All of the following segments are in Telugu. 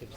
మీరు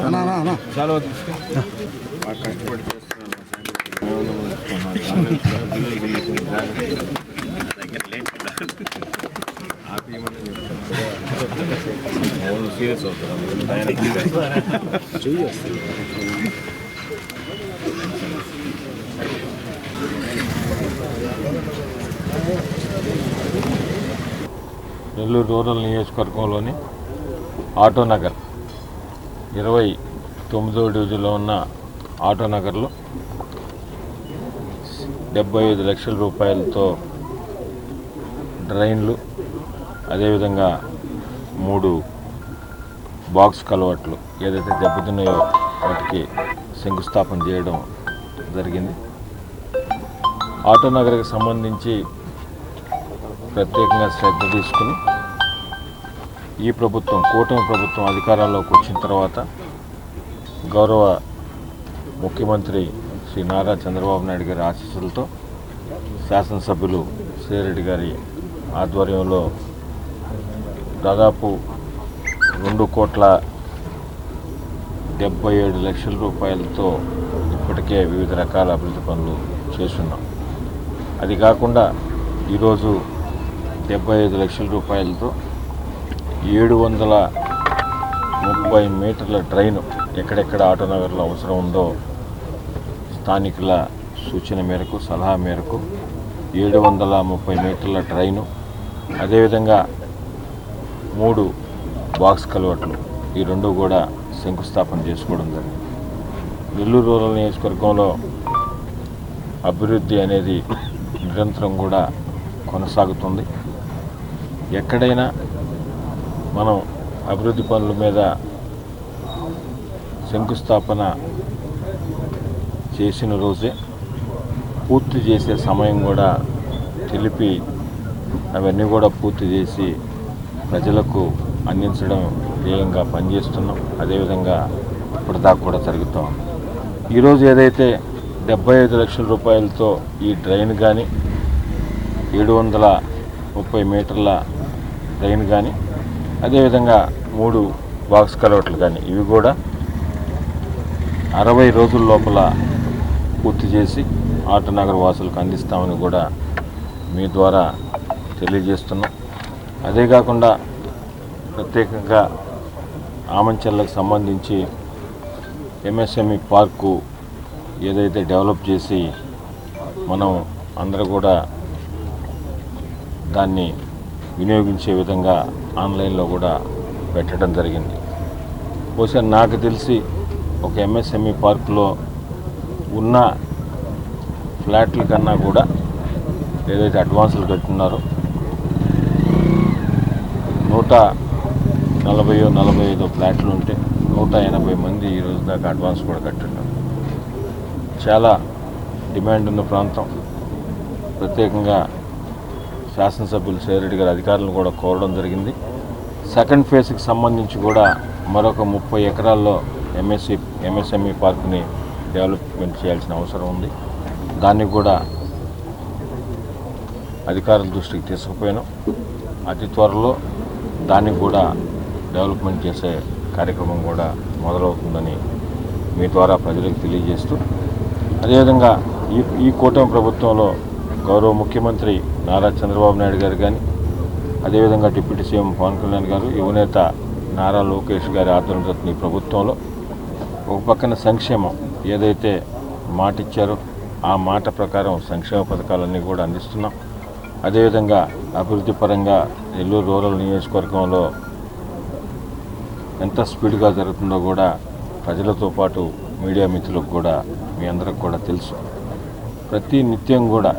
అన్నా చాలా కష్టపడి సీరియస్ అవుతారు నెల్లూరు రూరల్ నియోజకవర్గంలోని ఆటోనగర్ 29వ డివిజన్లో ఉన్న ఆటోనగర్లో 75 లక్షల రూపాయలతో డ్రైన్లు, అదేవిధంగా 3 బాక్స్ కలవట్లు ఏదైతే దెబ్బతిన్నాయో వాటికి శంకుస్థాపన చేయడం జరిగింది. ఆటోనగర్కి సంబంధించి ప్రత్యేకంగా శ్రద్ధ తీసుకుని ఈ ప్రభుత్వం, కూటమి ప్రభుత్వం అధికారంలోకి వచ్చిన తర్వాత గౌరవ ముఖ్యమంత్రి శ్రీ నారా చంద్రబాబు నాయుడు గారి ఆశీస్సులతో శాసనసభ్యులు శ్రీరెడ్డి గారి ఆధ్వర్యంలో దాదాపు 2,77 రూపాయలతో ఇప్పటికే వివిధ రకాల అభివృద్ధి పనులు చేస్తున్నాం. అది కాకుండా ఈరోజు 75 లక్షల రూపాయలతో 730 మీటర్ల డ్రైన్ ఎక్కడెక్కడ ఆటోనగర్లో అవసరం ఉందో స్థానికుల సూచన మేరకు, సలహా మేరకు 730 మీటర్ల డ్రైను, అదేవిధంగా 3 బాక్స్ కలవట్లు, ఈ 2 కూడా శంకుస్థాపన చేసుకోవడం జరిగింది. నెల్లూరు రూరల్ నియోజకవర్గంలో అభివృద్ధి అనేది నిరంతరం కూడా కొనసాగుతుంది. ఎక్కడైనా మనం అభివృద్ధి పనుల మీద శంకుస్థాపన చేసిన రోజే పూర్తి చేసే సమయం కూడా తెలిపి అవన్నీ కూడా పూర్తి చేసి ప్రజలకు అందించడం ధ్యేయంగా పనిచేస్తున్నాం. అదేవిధంగా ఇప్పటిదాకా కూడా జరుగుతాం. ఈరోజు ఏదైతే 75 లక్షల రూపాయలతో ఈ డ్రైన్ కానీ, 730 మీటర్ల డ్రైన్ కానీ, అదేవిధంగా 3 బాక్స్ కలవట్లు కానీ, ఇవి కూడా 60 రోజుల లోపల పూర్తి చేసి ఆటోనగర్ వాసులకు అందిస్తామని కూడా మీ ద్వారా తెలియజేస్తున్నాం. అదే కాకుండా ప్రత్యేకంగా ఆమంచెర్లకు సంబంధించి ఎంఎస్ఎంఈ పార్కు ఏదైతే డెవలప్ చేసి మనం అందరూ కూడా దాన్ని వినియోగించే విధంగా ఆన్లైన్లో కూడా పెట్టడం జరిగింది. బహుశా నాకు తెలిసి ఒక ఎంఎస్ఎంఈ పార్కులో ఉన్న ఫ్లాట్ల కన్నా కూడా ఏదైతే అడ్వాన్సులు కట్టున్నారో 140-145 ఫ్లాట్లు ఉంటే 180 మంది ఈరోజు దాకా అడ్వాన్స్ కూడా కట్టున్నారు. చాలా డిమాండ్ ఉన్న ప్రాంతం. ప్రత్యేకంగా శాసనసభ్యులు శ్రీరెడ్డి గారి అధికారులను కూడా కోరడం జరిగింది. సెకండ్ ఫేజ్కి సంబంధించి కూడా మరొక 30 ఎకరాల్లో ఎంఎస్ఎంఈ పార్కుని డెవలప్మెంట్ చేయాల్సిన అవసరం ఉంది. దాన్ని కూడా అధికారుల దృష్టికి తీసుకుపోయినాం. అతి త్వరలో దాన్ని కూడా డెవలప్మెంట్ చేసే కార్యక్రమం కూడా మొదలవుతుందని మీ ద్వారా ప్రజలకు తెలియజేస్తూ, అదేవిధంగా ఈ కూటమి ప్రభుత్వంలో గౌరవ ముఖ్యమంత్రి నారా చంద్రబాబు నాయుడు గారు కానీ, అదేవిధంగా డిప్యూటీ సీఎం పవన్ కళ్యాణ్ గారు, యువనేత నారా లోకేష్ గారి ఆధ్వర్యంలో ఈ ప్రభుత్వంలో ఒక పక్కన సంక్షేమం ఏదైతే మాట ఇచ్చారో ఆ మాట ప్రకారం సంక్షేమ పథకాలన్నీ కూడా అందిస్తున్నాం. అదేవిధంగా అభివృద్ధి పరంగా నెల్లూరు రూరల్ నియోజకవర్గంలో ఎంత స్పీడ్గా జరుగుతుందో కూడా ప్రజలతో పాటు మీడియా మిత్రులకు కూడా మీ అందరికి కూడా తెలుసు. ప్రతి నిత్యం కూడా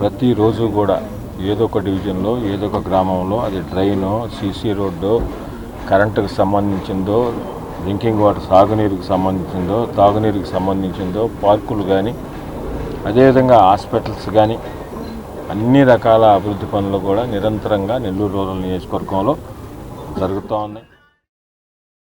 ప్రతిరోజు కూడా ఏదో ఒక డివిజన్లో ఏదో ఒక గ్రామంలో అది డ్రైనో సీసీ రోడ్డో కరెంటుకు సంబంధించిందో డ్రింకింగ్ వాటర్ సాగునీరుకు సంబంధించిందో తాగునీరుకు సంబంధించిందో పార్కులు కానీ అదేవిధంగా హాస్పిటల్స్ కానీ అన్ని రకాల అభివృద్ధి పనులు కూడా నిరంతరంగా నెల్లూరు రూరల్ నియోజకవర్గంలో జరుగుతూ ఉన్నాయి.